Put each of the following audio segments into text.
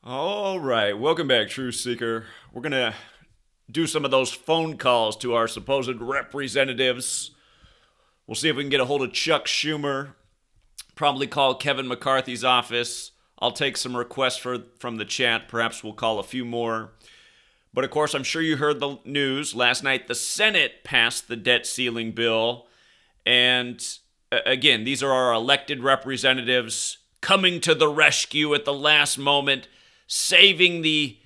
All right, welcome back, Truth Seeker. We're going to do some of those phone calls to our supposed representatives. We'll see if we can get a hold of Chuck Schumer. Probably call Kevin McCarthy's office. I'll take some requests from the chat. Perhaps we'll call a few more. But of course, I'm sure you heard the news. Last night, the Senate passed the debt ceiling bill. And again, these are our elected representatives coming to the rescue at the last moment, saving the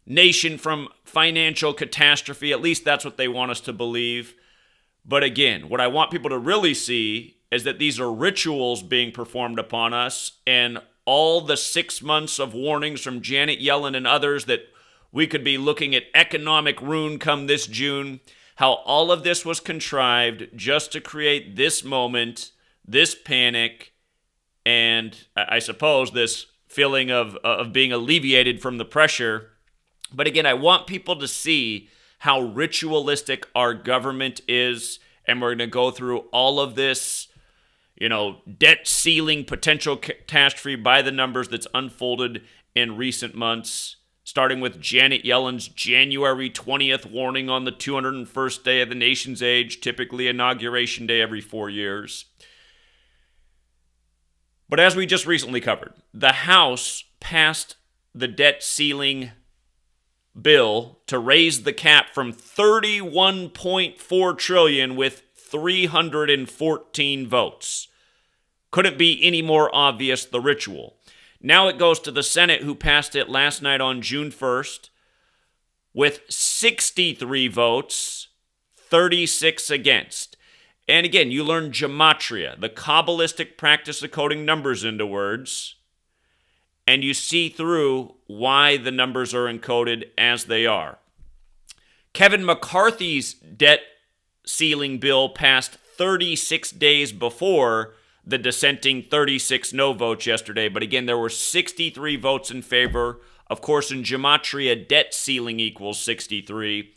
nation from financial catastrophe. At least that's what they want us to believe. But again, what I want people to really see is that these are rituals being performed upon us, and all the 6 months of warnings from Janet Yellen and others that we could be looking at economic ruin come this June, how all of this was contrived just to create this moment, this panic, and I suppose this feeling of being alleviated from the pressure. But again, I want people to see how ritualistic our government is, and we're going to go through all of this, debt ceiling potential catastrophe by the numbers that's unfolded in recent months, starting with Janet Yellen's January 20th warning on the 201st day of the nation's age, typically Inauguration Day every 4 years. But as we just recently covered, the House passed the debt ceiling bill to raise the cap from $31.4 trillion with 314 votes. Couldn't be any more obvious, the ritual. Now it goes to the Senate, who passed it last night on June 1st with 63 votes, 36 against. And again, you learn gematria, the Kabbalistic practice of coding numbers into words, and you see through why the numbers are encoded as they are. Kevin McCarthy's debt ceiling bill passed 36 days before the dissenting 36 no votes yesterday. But again, there were 63 votes in favor. Of course, in gematria, debt ceiling equals 63.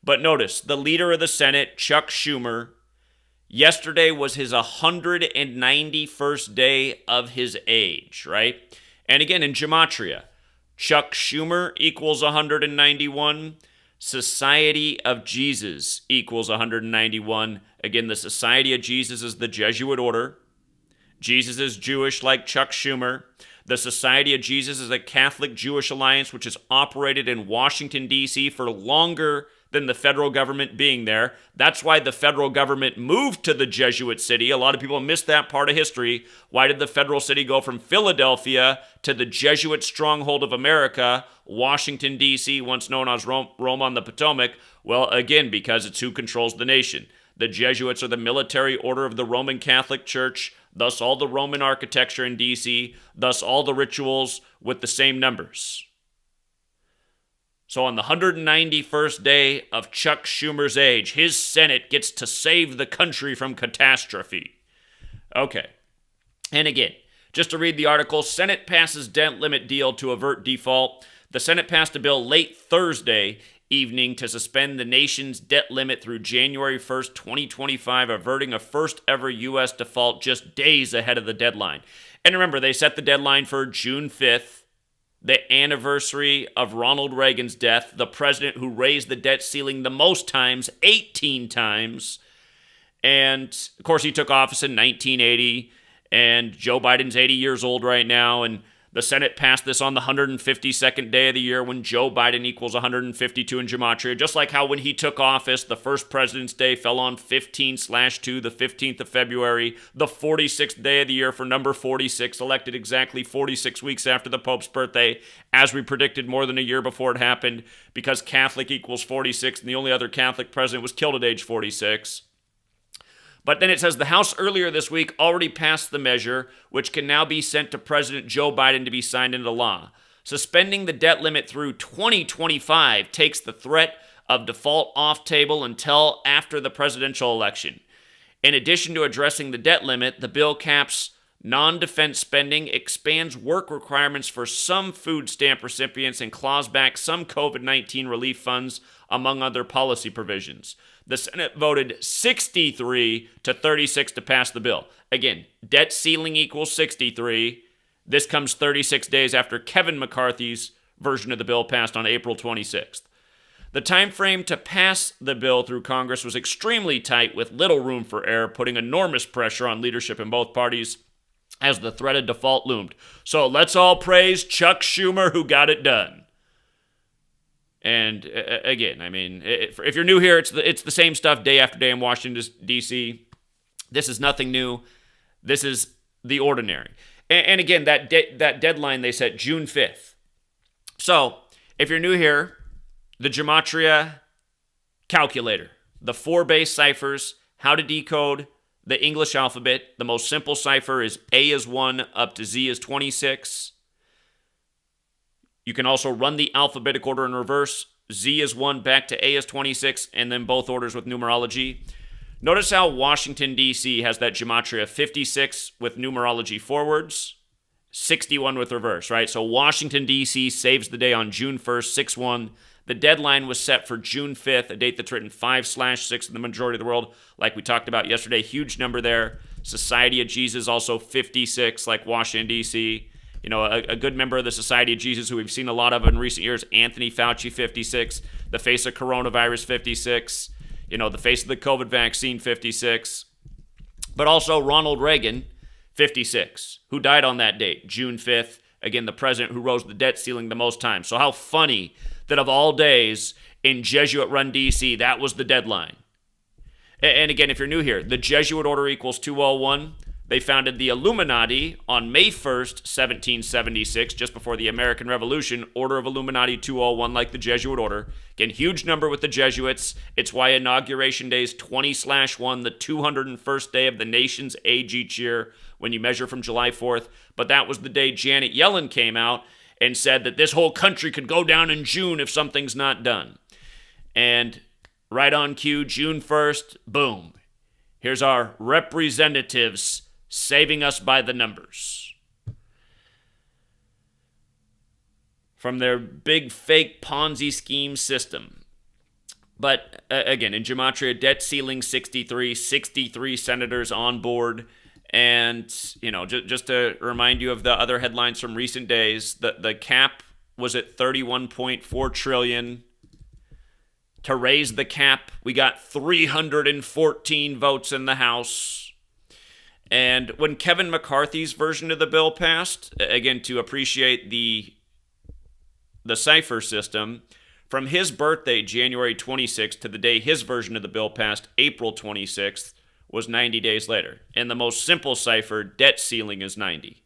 But notice, the leader of the Senate, Chuck Schumer, yesterday was his 191st day of his age, right? And again, in gematria, Chuck Schumer equals 191. Society of Jesus equals 191. Again, the Society of Jesus is the Jesuit order. Jesus is Jewish like Chuck Schumer. The Society of Jesus is a Catholic Jewish alliance which has operated in Washington, D.C. for longer than the federal government being there. That's why the federal government moved to the Jesuit city. A lot of people miss that part of history. Why did the federal city go from Philadelphia to the Jesuit stronghold of America, Washington, D.C., once known as Rome on the Potomac? Well, again, because it's who controls the nation. The Jesuits are the military order of the Roman Catholic Church, thus all the Roman architecture in D.C., thus all the rituals with the same numbers. So on the 191st day of Chuck Schumer's age, his Senate gets to save the country from catastrophe. Okay. And again, just to read the article, Senate passes debt limit deal to avert default. The Senate passed a bill late Thursday evening to suspend the nation's debt limit through January 1st, 2025, averting a first ever U.S. default just days ahead of the deadline. And remember, they set the deadline for June 5th, the anniversary of Ronald Reagan's death, the president who raised the debt ceiling the most times, 18 times. And, of course, he took office in 1980, and Joe Biden's 80 years old right now, and the Senate passed this on the 152nd day of the year when Joe Biden equals 152 in gematria, just like how when he took office, the first President's Day fell on 15/2, the 15th of February, the 46th day of the year for number 46, elected exactly 46 weeks after the Pope's birthday, as we predicted more than a year before it happened, because Catholic equals 46, and the only other Catholic president was killed at age 46. But then it says the House earlier this week already passed the measure, which can now be sent to President Joe Biden to be signed into law. Suspending the debt limit through 2025 takes the threat of default off table until after the presidential election. In addition to addressing the debt limit, the bill caps non-defense spending, expands work requirements for some food stamp recipients, and claws back some COVID-19 relief funds, among other policy provisions. The Senate voted 63 to 36 to pass the bill. Again, debt ceiling equals 63. This comes 36 days after Kevin McCarthy's version of the bill passed on April 26th. The time frame to pass the bill through Congress was extremely tight, with little room for error, putting enormous pressure on leadership in both parties as the threat of default loomed. So let's all praise Chuck Schumer, who got it done. And again, I mean, if you're new here, it's the same stuff day after day in Washington, D.C. This is nothing new. This is the ordinary. And again, that deadline they set, June 5th. So if you're new here, the Gematria calculator, the 4 base ciphers, how to decode the English alphabet. The most simple cipher is A is 1 up to Z is 26. You can also run the alphabetic order in reverse. Z is 1 back to A is 26, and then both orders with numerology. Notice how Washington, D.C. has that Gematria 56 with numerology forwards, 61 with reverse, right? So Washington, D.C. saves the day on June 1st, 6-1. The deadline was set for June 5th, a date that's written 5/6 in the majority of the world, like we talked about yesterday. Huge number there. Society of Jesus, also 56, like Washington, D.C. You know, a good member of the Society of Jesus who we've seen a lot of in recent years, Anthony Fauci, 56. The face of coronavirus, 56. You know, the face of the COVID vaccine, 56. But also Ronald Reagan, 56, who died on that date, June 5th. Again, the president who rose the debt ceiling the most times. So how funny that of all days in Jesuit-run D.C., that was the deadline. And again, if you're new here, the Jesuit order equals 201. They founded the Illuminati on May 1st, 1776, just before the American Revolution. Order of Illuminati 201, like the Jesuit order. Again, huge number with the Jesuits. It's why Inauguration Day is 20/1, the 201st day of the nation's age each year when you measure from July 4th. But that was the day Janet Yellen came out and said that this whole country could go down in June if something's not done. And right on cue, June 1st, boom. Here's our representatives saving us by the numbers from their big fake Ponzi scheme system. But again, in Gematria, debt ceiling 63 senators on board. And, you know, just to remind you of the other headlines from recent days, the cap was at $31.4 trillion. To raise the cap, we got 314 votes in the House. And when Kevin McCarthy's version of the bill passed, again, to appreciate the cipher system, from his birthday, January 26th, to the day his version of the bill passed, April 26th, was 90 days later. And the most simple cipher, debt ceiling, is 90.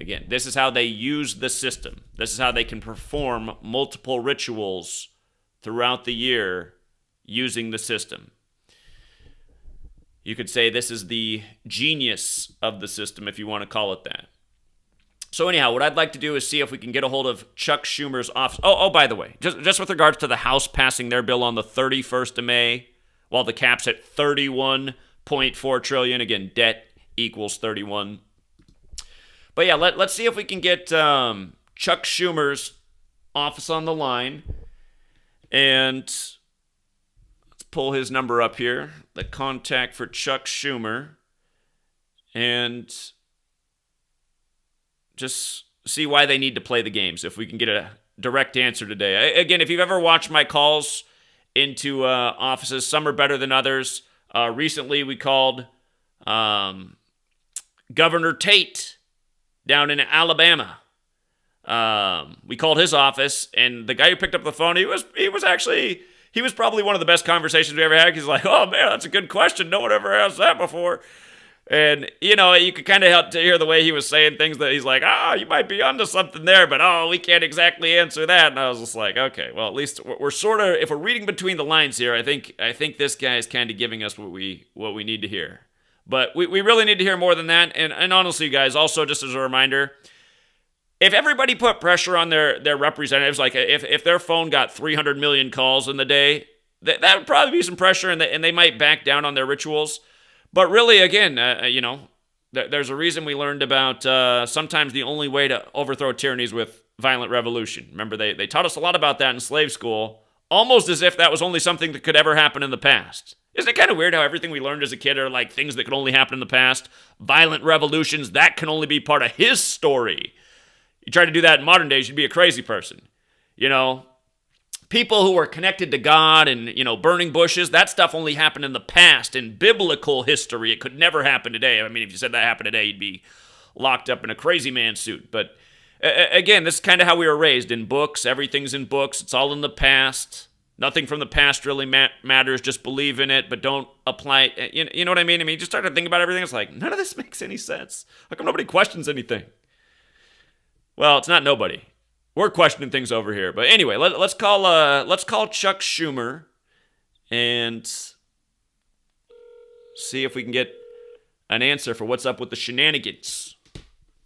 Again, this is how they use the system. This is how they can perform multiple rituals throughout the year using the system. You could say this is the genius of the system, if you want to call it that. So anyhow, what I'd like to do is see if we can get a hold of Chuck Schumer's office. Oh, by the way, just with regards to the House passing their bill on the 31st of May, while the cap's at $31.4 trillion. Again, debt equals 31. But yeah, let's see if we can get Chuck Schumer's office on the line. And let's pull his number up here, the contact for Chuck Schumer, and just see why they need to play the games, if we can get a direct answer today. Again, if you've ever watched my calls into offices, some are better than others. Recently, we called Governor Tate down in Alabama. We called his office, and the guy who picked up the phone, he was probably one of the best conversations we ever had. He's like, "Oh man, that's a good question. No one ever asked that before." And, you know, you could kind of help to hear the way he was saying things, that he's like, you might be onto something there, but we can't exactly answer that. And I was just like, okay, well, at least we're sort of, if we're reading between the lines here, I think this guy is kind of giving us what we need to hear. But we really need to hear more than that. And honestly, guys, also just as a reminder, if everybody put pressure on their representatives, like if their phone got 300 million calls in the day, that would probably be some pressure, and they might back down on their rituals. But really, again, there's a reason we learned about sometimes the only way to overthrow tyranny is with violent revolution. Remember, they taught us a lot about that in slave school, almost as if that was only something that could ever happen in the past. Isn't it kind of weird how everything we learned as a kid are like things that could only happen in the past? Violent revolutions, that can only be part of his story. You try to do that in modern days, you'd be a crazy person. You know, people who are connected to God and, burning bushes, that stuff only happened in the past. In biblical history, it could never happen today. I mean, if you said that happened today, you'd be locked up in a crazy man suit. But again, this is kind of how we were raised. In books, everything's in books. It's all in the past. Nothing from the past really matters. Just believe in it, but don't apply it. You know what I mean? You just start to think about everything. It's like, none of this makes any sense. How come nobody questions anything? Well, it's not nobody. We're questioning things over here. But anyway, let's call Chuck Schumer and see if we can get an answer for what's up with the shenanigans.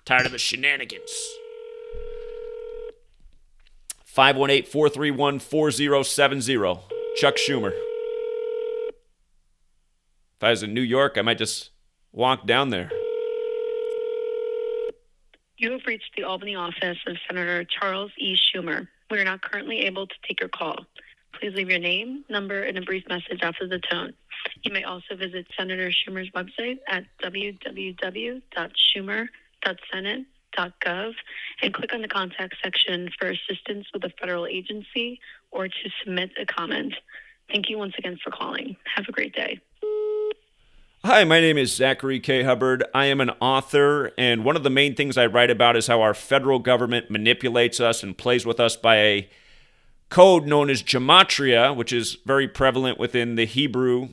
Tired of the shenanigans. 518-431-4070. Chuck Schumer. If I was in New York, I might just walk down there. You have reached the Albany office of Senator Charles E. Schumer. We are not currently able to take your call. Please leave your name, number, and a brief message after the tone. You may also visit Senator Schumer's website at www.schumer.senate.gov and click on the contact section for assistance with a federal agency or to submit a comment. Thank you once again for calling. Have a great day. Hi, my name is Zachary K. Hubbard. I am an author, and one of the main things I write about is how our federal government manipulates us and plays with us by a code known as Gematria, which is very prevalent within the Hebrew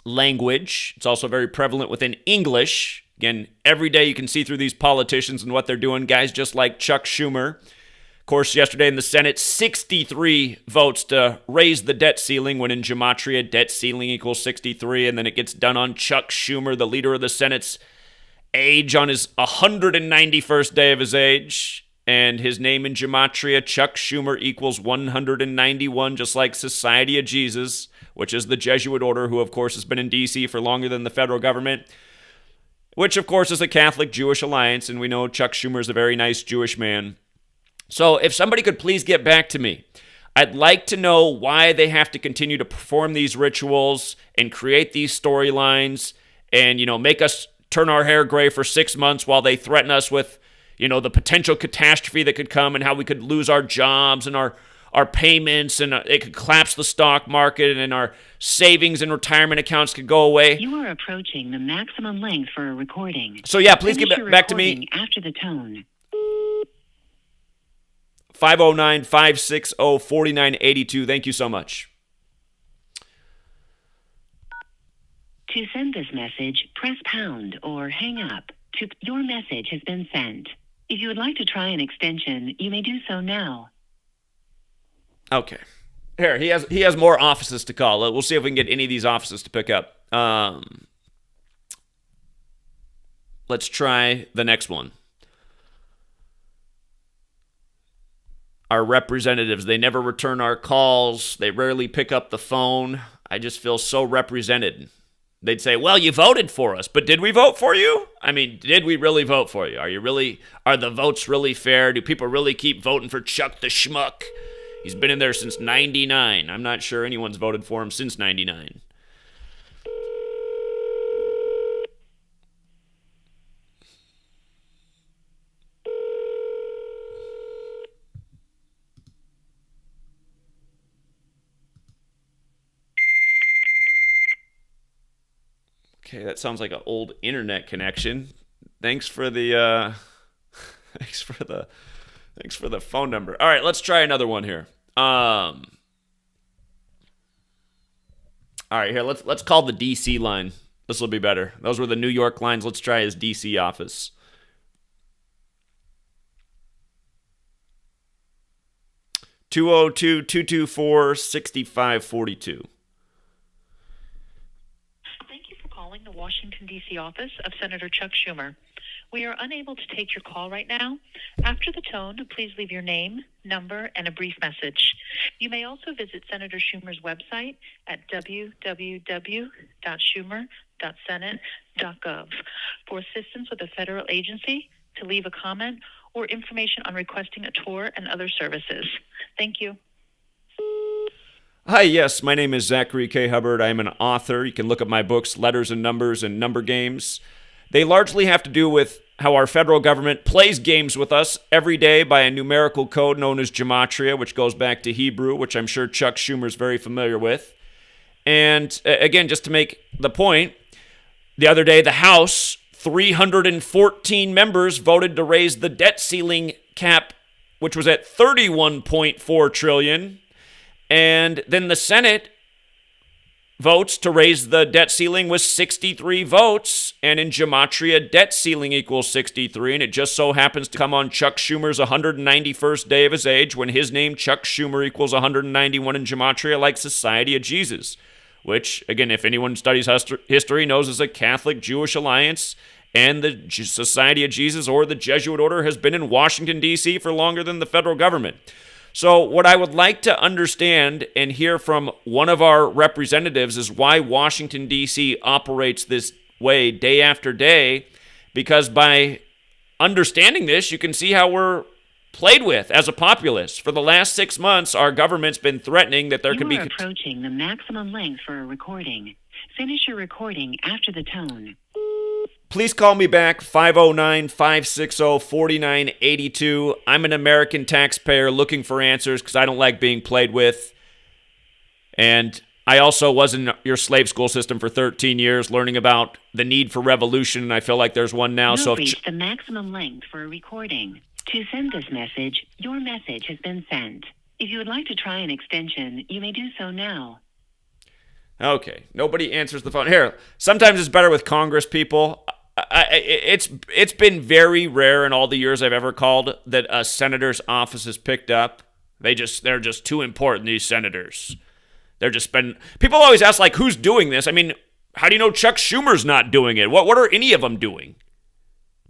language. It's also very prevalent within English. Again, every day you can see through these politicians and what they're doing. Guys just like Chuck Schumer. Of course, yesterday in the Senate, 63 votes to raise the debt ceiling, when in Gematria, debt ceiling equals 63, and then it gets done on Chuck Schumer, the leader of the Senate's age, on his 191st day of his age, and his name in Gematria, Chuck Schumer, equals 191, just like Society of Jesus, which is the Jesuit order, who, of course, has been in D.C. for longer than the federal government, which, of course, is a Catholic-Jewish alliance, and we know Chuck Schumer is a very nice Jewish man. So if somebody could please get back to me, I'd like to know why they have to continue to perform these rituals and create these storylines and, make us turn our hair gray for 6 months while they threaten us with, the potential catastrophe that could come and how we could lose our jobs and our payments, and it could collapse the stock market, and our savings and retirement accounts could go away. You are approaching the maximum length for a recording. So yeah, please get back to me after the tone. 509-560-4982. Thank you so much. To send this message, press pound or hang up. Your message has been sent. If you would like to try an extension, you may do so now. Okay. Here, he has more offices to call. We'll see if we can get any of these offices to pick up. Let's try the next one. Our representatives, they never return our calls. They rarely pick up the phone. I just feel so represented. They'd say, well, you voted for us, but did we vote for you? Did we really vote for you? Are the votes really fair? Do people really keep voting for Chuck the Schmuck? He's been in there since 99. I'm not sure anyone's voted for him since 99. Okay, that sounds like an old internet connection. Thanks for the phone number. All right, let's try another one here. All right, here let's call the DC line. This will be better. Those were the New York lines. Let's try his DC office. (202-224-6542). The Washington, D.C. office of Senator Chuck Schumer. We are unable to take your call right now. After the tone, please leave your name, number, and a brief message. You may also visit Senator Schumer's website at www.schumer.senate.gov for assistance with a federal agency, to leave a comment, or information on requesting a tour and other services. Thank you. Hi, yes, my name is Zachary K. Hubbard. I am an author. You can look up my books, Letters and Numbers and Number Games. They largely have to do with how our federal government plays games with us every day by a numerical code known as Gematria, which goes back to Hebrew, which I'm sure Chuck Schumer is very familiar with. And again, just to make the point, the other day, the House, 314 members voted to raise the debt ceiling cap, which was at $31.4 trillion. And then the Senate votes to raise the debt ceiling with 63 votes. And in Gematria, debt ceiling equals 63. And it just so happens to come on Chuck Schumer's 191st day of his age, when his name, Chuck Schumer, equals 191 in Gematria, like Society of Jesus, which, again, if anyone studies history, knows is a Catholic-Jewish alliance. And the Society of Jesus, or the Jesuit order, has been in Washington, D.C. for longer than the federal government. So what I would like to understand and hear from one of our representatives is why Washington, D.C. operates this way day after day, because by understanding this, you can see how we're played with as a populace. For the last 6 months, our government's been threatening that there could be... You are approaching the maximum length for a recording. Finish your recording after the tone. Please call me back, 509-560-4982. I'm an American taxpayer looking for answers because I don't like being played with. And I also was in your slave school system for 13 years learning about the need for revolution, and I feel like there's one now. You've reached the maximum length for a recording. To send this message, your message has been sent. If you would like to try an extension, you may do so now. Okay, nobody answers the phone. Here, sometimes it's better with Congress people. It's been very rare in all the years I've ever called that a senator's office is picked up. They're just too important, these senators. People always ask, like, who's doing this? I mean, how do you know Chuck Schumer's not doing it? What are any of them doing?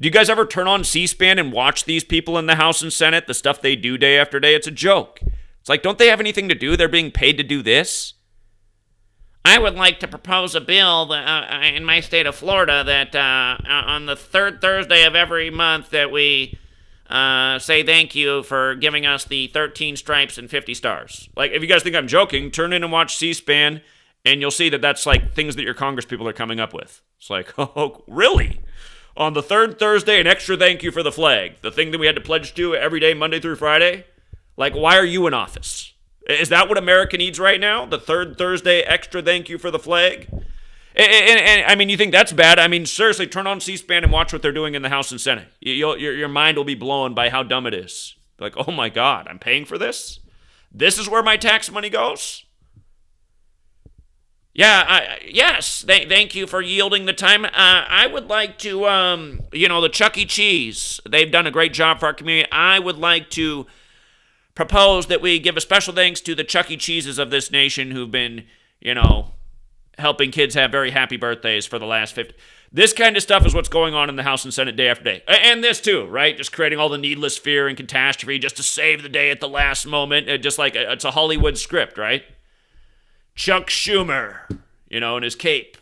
Do you guys ever turn on C-SPAN and watch these people in the House and Senate, the stuff they do day after day? It's a joke. It's like, don't they have anything to do? They're being paid to do this? I would like to propose a bill that, in my state of Florida that on the third Thursday of every month that we say thank you for giving us the 13 stripes and 50 stars. Like, if you guys think I'm joking, turn in and watch C-SPAN, and you'll see that that's like things that your Congress people are coming up with. It's like, oh, really? On the third Thursday, an extra thank you for the flag. The thing that we had to pledge to every day, Monday through Friday? Like, why are you in office? Is that what America needs right now? The third Thursday extra thank you for the flag? And I mean, you think that's bad? I mean, seriously, turn on C-SPAN and watch what they're doing in the House and Senate. Your mind will be blown by how dumb it is. Like, oh my God, I'm paying for this? This is where my tax money goes? Yeah, yes, thank you for yielding the time. I would like to, the Chuck E. Cheese, they've done a great job for our community. I would like to propose that we give a special thanks to the Chuck E. Cheeses of this nation who've been, helping kids have very happy birthdays for the last 50. This kind of stuff is what's going on in the House and Senate day after day. And this too, right? Just creating all the needless fear and catastrophe just to save the day at the last moment. Just like it's a Hollywood script, right? Chuck Schumer, in his cape.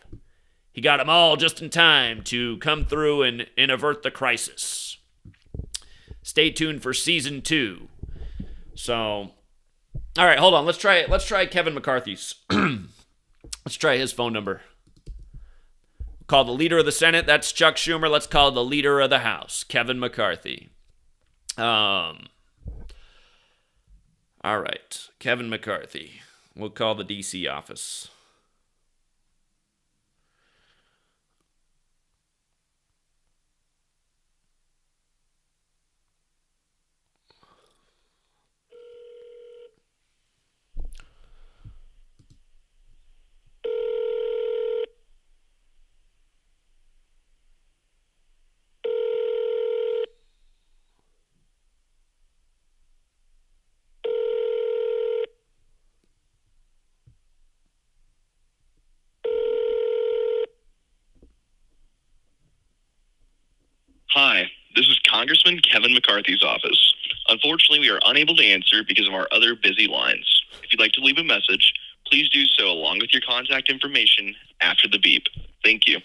He got them all just in time to come through and avert the crisis. Stay tuned for season 2. So, all right, hold on. Let's try Kevin McCarthy's. Let's try his phone number. Call the leader of the Senate. That's Chuck Schumer. Let's call the leader of the House, Kevin McCarthy. All right, Kevin McCarthy. We'll call the D.C. office. Hi, this is Congressman Kevin McCarthy's office. Unfortunately, we are unable to answer because of our other busy lines. If you'd like to leave a message, please do so along with your contact information after the beep. Thank you.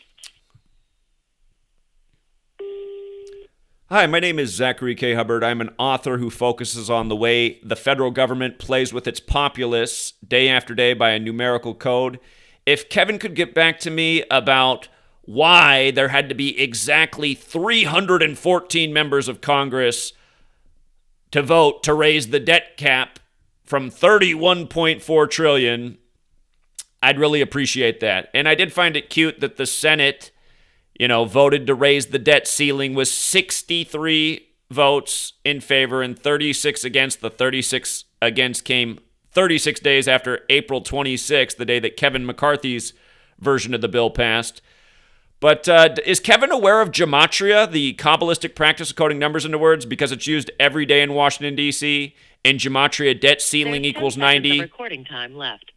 Hi, my name is Zachary K. Hubbard. I'm an author who focuses on the way the federal government plays with its populace day after day by a numerical code. If Kevin could get back to me about why there had to be exactly 314 members of Congress to vote to raise the debt cap from 31.4 trillion. I'd really appreciate that. And I did find it cute that the Senate, voted to raise the debt ceiling with 63 votes in favor and 36 against. The 36 against came 36 days after April 26th, the day that Kevin McCarthy's version of the bill passed. But is Kevin aware of Gematria, the Kabbalistic practice of coding numbers into words, because it's used every day in Washington, D.C., and Gematria debt ceiling equals 90? Recording time left.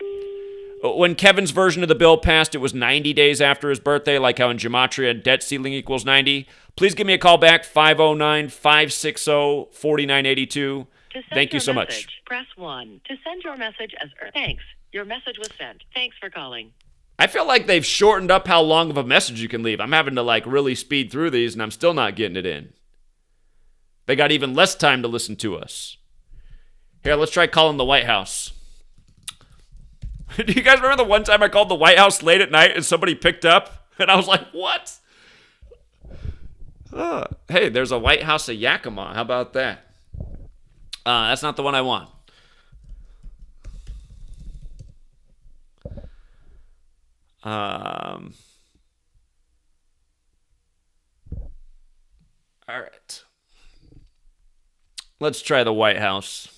When Kevin's version of the bill passed, it was 90 days after his birthday, like how in Gematria debt ceiling equals 90. Please give me a call back, 509-560-4982. Thank you so much. Press 1. To send your message as thanks. Your message was sent. Thanks for calling. I feel like they've shortened up how long of a message you can leave. I'm having to really speed through these, and I'm still not getting it in. They got even less time to listen to us. Here, let's try calling the White House. Do you guys remember the one time I called the White House late at night and somebody picked up? And I was like, what? Hey, there's a White House of Yakima. How about that? That's not the one I want. All right. Let's try the White House.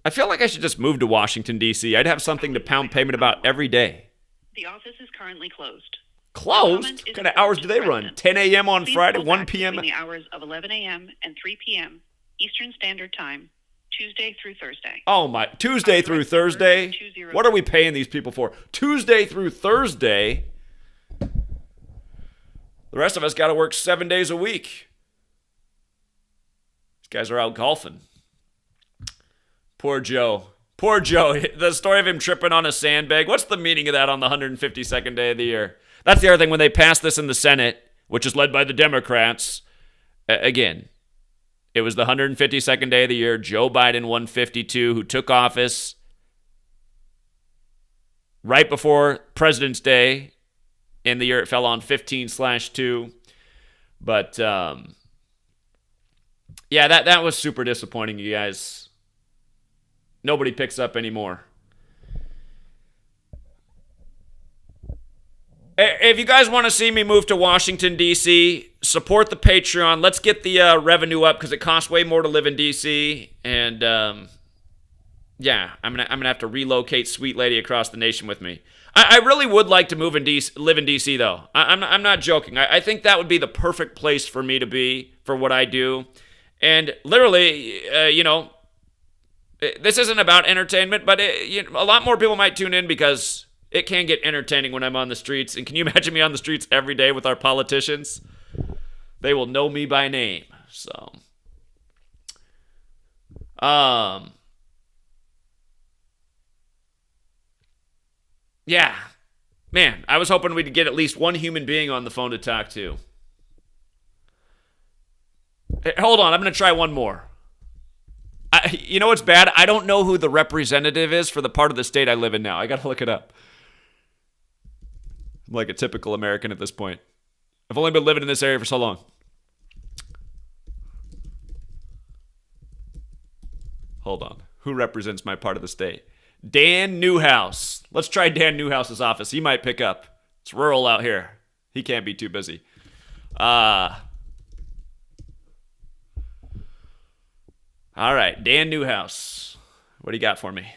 I feel like I should just move to Washington, D.C. I'd have something to pound payment about every day. The office is currently closed. Closed? What kind of hours do they run? 10 a.m. on Friday, 1 p.m.? Between the hours of 11 a.m. and 3 p.m. Eastern Standard Time, Tuesday through Thursday. Oh, my. Tuesday through Thursday? What are we paying these people for? Tuesday through Thursday? The rest of us got to work 7 days a week. These guys are out golfing. Poor Joe. Poor Joe. The story of him tripping on a sandbag. What's the meaning of that on the 152nd day of the year? That's the other thing. When they passed this in the Senate, which is led by the Democrats, again, it was the 152nd day of the year. Joe Biden, 152, who took office right before President's Day in the year it fell on 15/2. But, yeah, that was super disappointing, you guys. Nobody picks up anymore. If you guys want to see me move to Washington, D.C., support the Patreon. Let's get the revenue up because it costs way more to live in D.C. And, yeah, I'm gonna have to relocate Sweet Lady across the nation with me. I really would like to live in D.C., though. I'm not joking. I think that would be the perfect place for me to be for what I do. And literally, this isn't about entertainment, but a lot more people might tune in because it can get entertaining when I'm on the streets. And can you imagine me on the streets every day with our politicians? They will know me by name. So, yeah, man, I was hoping we'd get at least one human being on the phone to talk to. Hey, hold on, I'm going to try one more. You know what's bad? I don't know who the representative is for the part of the state I live in now. I got to look it up. I'm like a typical American at this point. I've only been living in this area for so long. Hold on. Who represents my part of the state? Dan Newhouse. Let's try Dan Newhouse's office. He might pick up. It's rural out here. He can't be too busy. All right, Dan Newhouse. What do you got for me?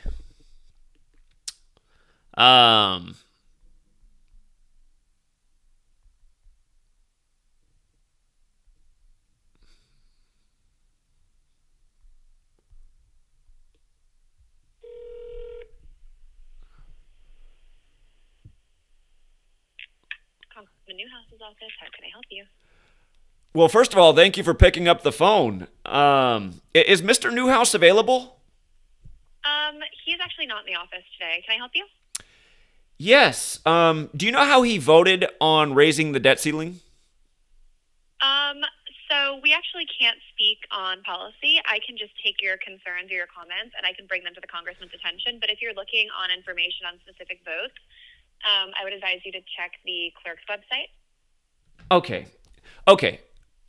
The Newhouse's office. How can I help you? Well, first of all, thank you for picking up the phone. Is Mr. Newhouse available? He's actually not in the office today. Can I help you? Yes. Do you know how he voted on raising the debt ceiling? So we we actually can't speak on policy. I can just take your concerns or your comments, and I can bring them to the congressman's attention. But if you're looking on information on specific votes, I would advise you to check the clerk's website. Okay.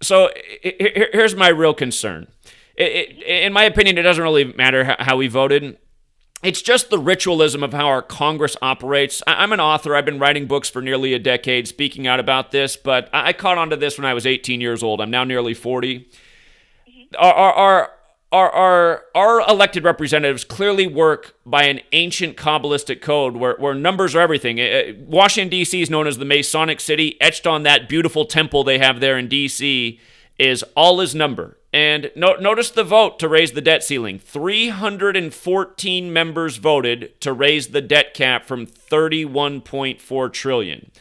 So here's my real concern. In my opinion, it doesn't really matter how we voted. It's just the ritualism of how our Congress operates. I'm an author. I've been writing books for nearly a decade, speaking out about this, but I caught on to this when I was 18 years old. I'm now nearly 40. Our elected representatives clearly work by an ancient Kabbalistic code where numbers are everything. Washington, D.C. is known as the Masonic City. Etched on that beautiful temple they have there in D.C. is all is number. And notice the vote to raise the debt ceiling. 314 members voted to raise the debt cap from $31.4 trillion.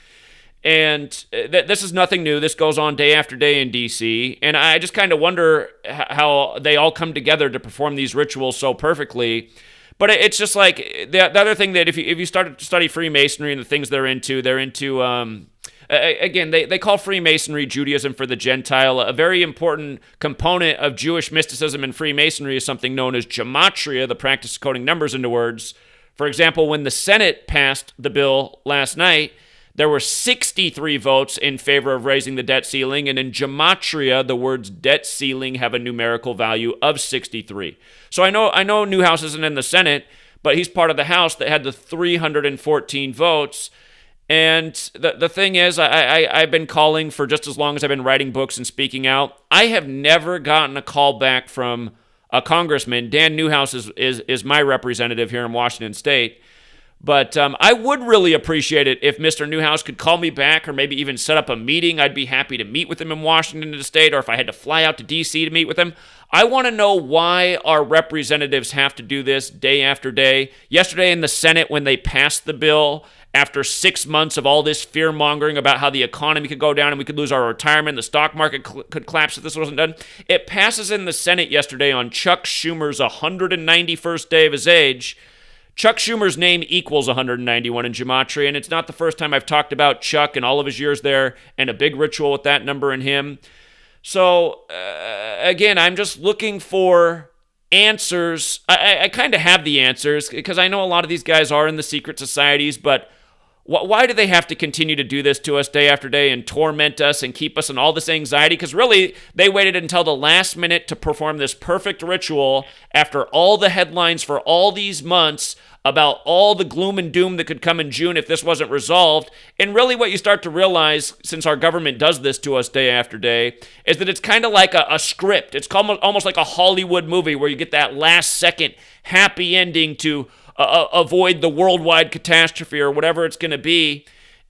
And this is nothing new. This goes on day after day in D.C. And I just kind of wonder how they all come together to perform these rituals so perfectly. But it's just like the other thing that if you start to study Freemasonry and the things they're into again, they call Freemasonry Judaism for the Gentile. A very important component of Jewish mysticism and Freemasonry is something known as Gematria, the practice of coding numbers into words. For example, when the Senate passed the bill last night, there were 63 votes in favor of raising the debt ceiling, and in Gematria, the words debt ceiling have a numerical value of 63. So I know Newhouse isn't in the Senate, but he's part of the House that had the 314 votes. And the thing is, I've been calling for just as long as I've been writing books and speaking out. I have never gotten a call back from a congressman. Dan Newhouse is my representative here in Washington State. But I would really appreciate it if Mr. Newhouse could call me back or maybe even set up a meeting. I'd be happy to meet with him in Washington State, or if I had to fly out to D.C. to meet with him. I want to know why our representatives have to do this day after day. Yesterday in the Senate, when they passed the bill, after 6 months of all this fear-mongering about how the economy could go down and we could lose our retirement, the stock market could collapse if this wasn't done, it passes in the Senate yesterday on Chuck Schumer's 191st day of his age. Chuck Schumer's name equals 191 in Gematria, and it's not the first time I've talked about Chuck and all of his years there and a big ritual with that number in him. So, again, I'm just looking for answers. I kind of have the answers because I know a lot of these guys are in the secret societies, but why do they have to continue to do this to us day after day and torment us and keep us in all this anxiety? Because really, they waited until the last minute to perform this perfect ritual after all the headlines for all these months about all the gloom and doom that could come in June if this wasn't resolved. And really what you start to realize, since our government does this to us day after day, is that it's kind of like a script. It's almost like a Hollywood movie where you get that last second happy ending to avoid the worldwide catastrophe or whatever it's going to be.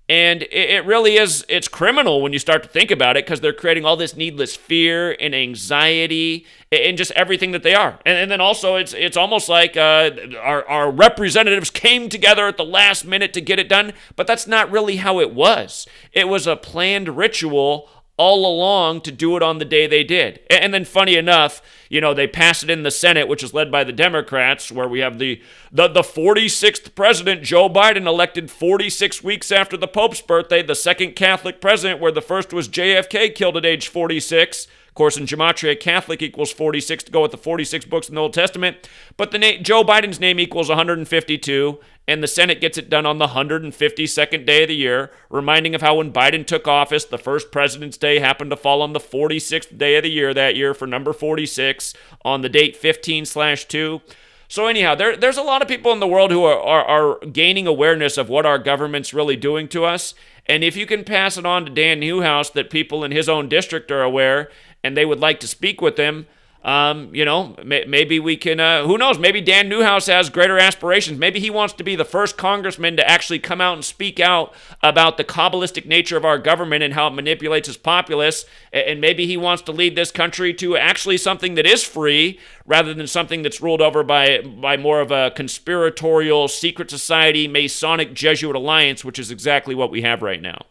And it really is, it's criminal when you start to think about it, because they're creating all this needless fear and anxiety and just everything that they are. And then also it's almost like our representatives came together at the last minute to get it done, but that's not really how it was. It was a planned ritual all along to do it on the day they did. And then funny enough, they passed it in the Senate, which is led by the Democrats, where we have the 46th president, Joe Biden, elected 46 weeks after the Pope's birthday, the second Catholic president, where the first was JFK, killed at age 46. Of course, in Gematria, Catholic equals 46 to go with the 46 books in the Old Testament. But Joe Biden's name equals 152, and the Senate gets it done on the 152nd day of the year, reminding of how when Biden took office, the first President's Day happened to fall on the 46th day of the year that year for number 46 on the date 15/2. So anyhow, there's a lot of people in the world who are gaining awareness of what our government's really doing to us. And if you can pass it on to Dan Newhouse that people in his own district are aware and they would like to speak with him, maybe we can, who knows, maybe Dan Newhouse has greater aspirations. Maybe he wants to be the first congressman to actually come out and speak out about the Kabbalistic nature of our government and how it manipulates its populace. And maybe he wants to lead this country to actually something that is free rather than something that's ruled over by more of a conspiratorial, secret society, Masonic Jesuit alliance, which is exactly what we have right now.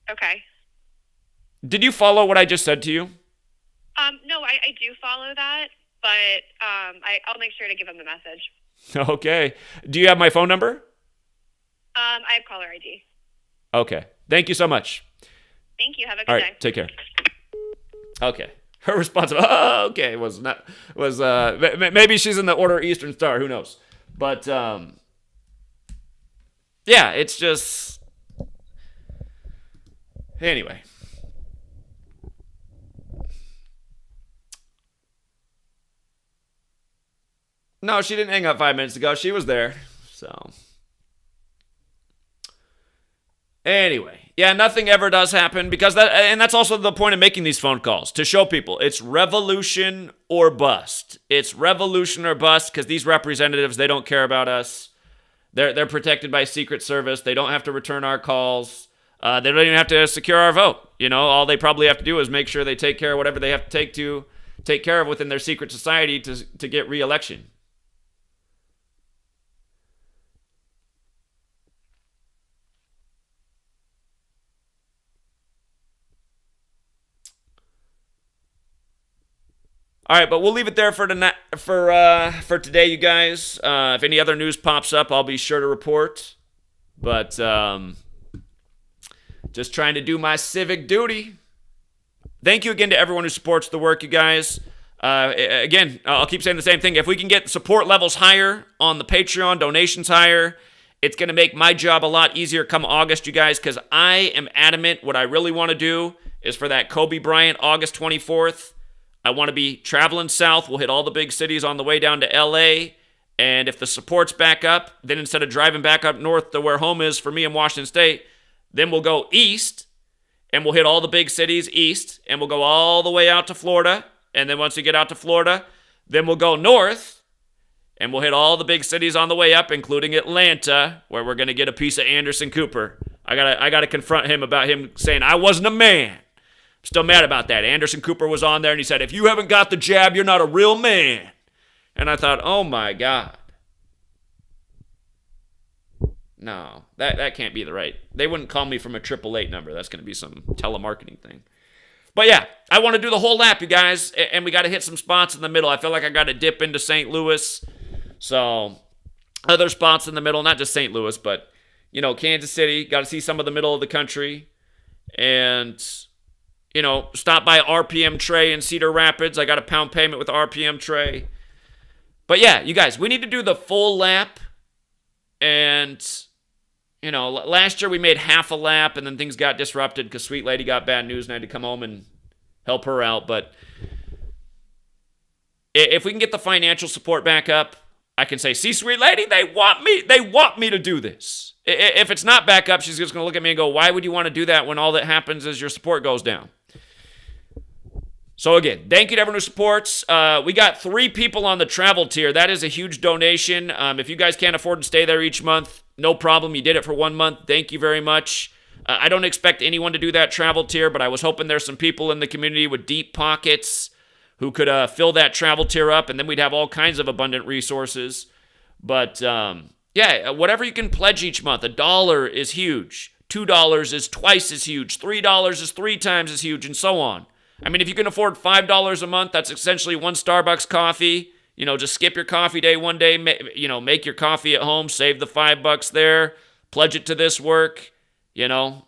Okay. Did you follow what I just said to you? No, I do follow that, but I'll make sure to give him the message. Okay. Do you have my phone number? I have caller ID. Okay. Thank you so much. Thank you. Have a good All day. right, take care. Okay. Her response, okay, was maybe she's in the Order Eastern Star, who knows? But yeah, it's just anyway. No, she didn't hang up 5 minutes ago. She was there. So anyway, yeah, nothing ever does happen because that's also the point of making these phone calls, to show people it's revolution or bust. It's revolution or bust because these representatives, they don't care about us. They're protected by Secret Service. They don't have to return our calls. They don't even have to secure our vote. All they probably have to do is make sure they take care of whatever they have to take care of within their secret society to get re-election. All right, but we'll leave it there for today, you guys. If any other news pops up, I'll be sure to report. But just trying to do my civic duty. Thank you again to everyone who supports the work, you guys. Again, I'll keep saying the same thing. If we can get support levels higher on the Patreon, donations higher, it's going to make my job a lot easier come August, you guys, because I am adamant. What I really want to do is for that Kobe Bryant, August 24th, I want to be traveling south. We'll hit all the big cities on the way down to LA. And if the support's back up, then instead of driving back up north to where home is for me in Washington State, then we'll go east and we'll hit all the big cities east and we'll go all the way out to Florida. And then once we get out to Florida, then we'll go north and we'll hit all the big cities on the way up, including Atlanta, where we're going to get a piece of Anderson Cooper. I gotta confront him about him saying I wasn't a man. Still mad about that. Anderson Cooper was on there and he said, if you haven't got the jab, you're not a real man. And I thought, oh my God. No, that can't be the right. They wouldn't call me from a 888 number. That's going to be some telemarketing thing. But yeah, I want to do the whole lap, you guys. And we got to hit some spots in the middle. I feel like I got to dip into St. Louis. So other spots in the middle, not just St. Louis, but, Kansas City. Got to see some of the middle of the country. And stop by RPM Trey in Cedar Rapids. I got a pound payment with RPM Trey. But yeah, you guys, we need to do the full lap. And, last year we made half a lap and then things got disrupted because Sweet Lady got bad news and I had to come home and help her out. But if we can get the financial support back up, I can say, see, Sweet Lady, they want me to do this. If it's not back up, she's just going to look at me and go, why would you want to do that when all that happens is your support goes down? So again, thank you to everyone who supports. We got 3 people on the travel tier. That is a huge donation. If you guys can't afford to stay there each month, no problem. You did it for 1 month. Thank you very much. I don't expect anyone to do that travel tier, but I was hoping there's some people in the community with deep pockets who could fill that travel tier up, and then we'd have all kinds of abundant resources. But yeah, whatever you can pledge each month. $1 is huge. $2 is twice as huge. $3 is 3 times as huge, and so on. I mean, if you can afford $5 a month, that's essentially 1 Starbucks coffee. Just skip your coffee day one day. Make your coffee at home. Save the $5 there. Pledge it to this work. If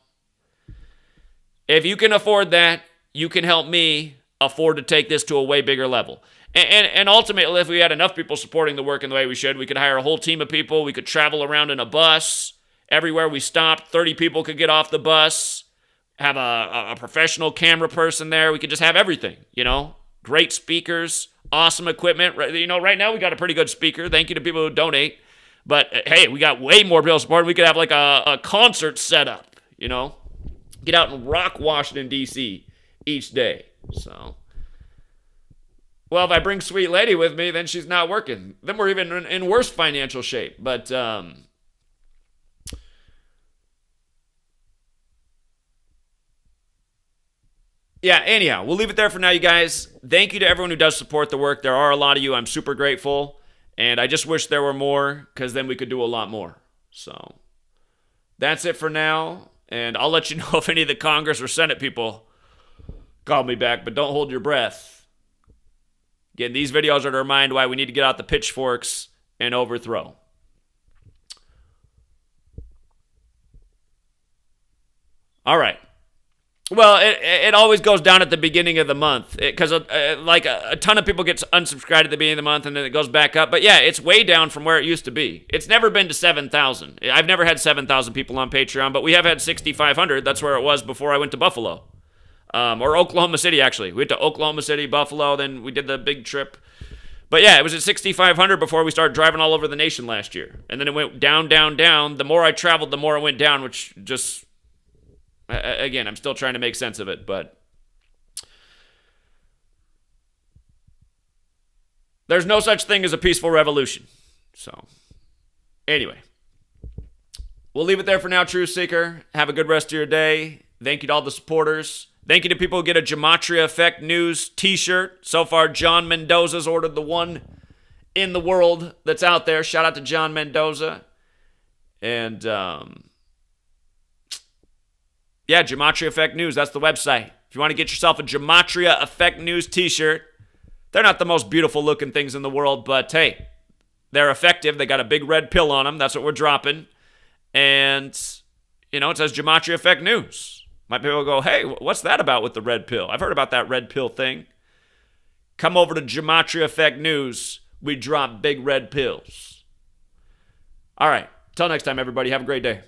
you can afford that, you can help me afford to take this to a way bigger level. And ultimately, if we had enough people supporting the work in the way we should, we could hire a whole team of people. We could travel around in a bus. Everywhere we stopped, 30 people could get off the bus. Have a professional camera person there. We could just have everything, Great speakers, awesome equipment. Right now we got a pretty good speaker. Thank you to people who donate. But, hey, we got way more people supporting. We could have like a concert set up, Get out and rock Washington, D.C. each day. So, well, if I bring Sweet Lady with me, then she's not working. Then we're even in worse financial shape. But, yeah, anyhow, we'll leave it there for now, you guys. Thank you to everyone who does support the work. There are a lot of you. I'm super grateful. And I just wish there were more, because then we could do a lot more. So, that's it for now. And I'll let you know if any of the Congress or Senate people call me back, but don't hold your breath. Again, these videos are to remind why we need to get out the pitchforks and overthrow. All right. Well, it always goes down at the beginning of the month because a ton of people get unsubscribed at the beginning of the month and then it goes back up. But yeah, it's way down from where it used to be. It's never been to 7,000. I've never had 7,000 people on Patreon, but we have had 6,500. That's where it was before I went to Buffalo. Or Oklahoma City, actually. We went to Oklahoma City, Buffalo, then we did the big trip. But yeah, it was at 6,500 before we started driving all over the nation last year. And then it went down, down, down. The more I traveled, the more it went down, which just... Again, I'm still trying to make sense of it, but there's no such thing as a peaceful revolution. So, anyway, we'll leave it there for now, Truth Seeker. Have a good rest of your day. Thank you to all the supporters. Thank you to people who get a Gematria Effect News t-shirt. So far, John Mendoza's ordered the one in the world that's out there. Shout out to John Mendoza. And, yeah, Gematria Effect News, that's the website. If you want to get yourself a Gematria Effect News t-shirt, they're not the most beautiful looking things in the world, but hey, they're effective. They got a big red pill on them. That's what we're dropping. And, it says Gematria Effect News. Might people go, hey, what's that about with the red pill? I've heard about that red pill thing. Come over to Gematria Effect News. We drop big red pills. All right. Till next time, everybody. Have a great day.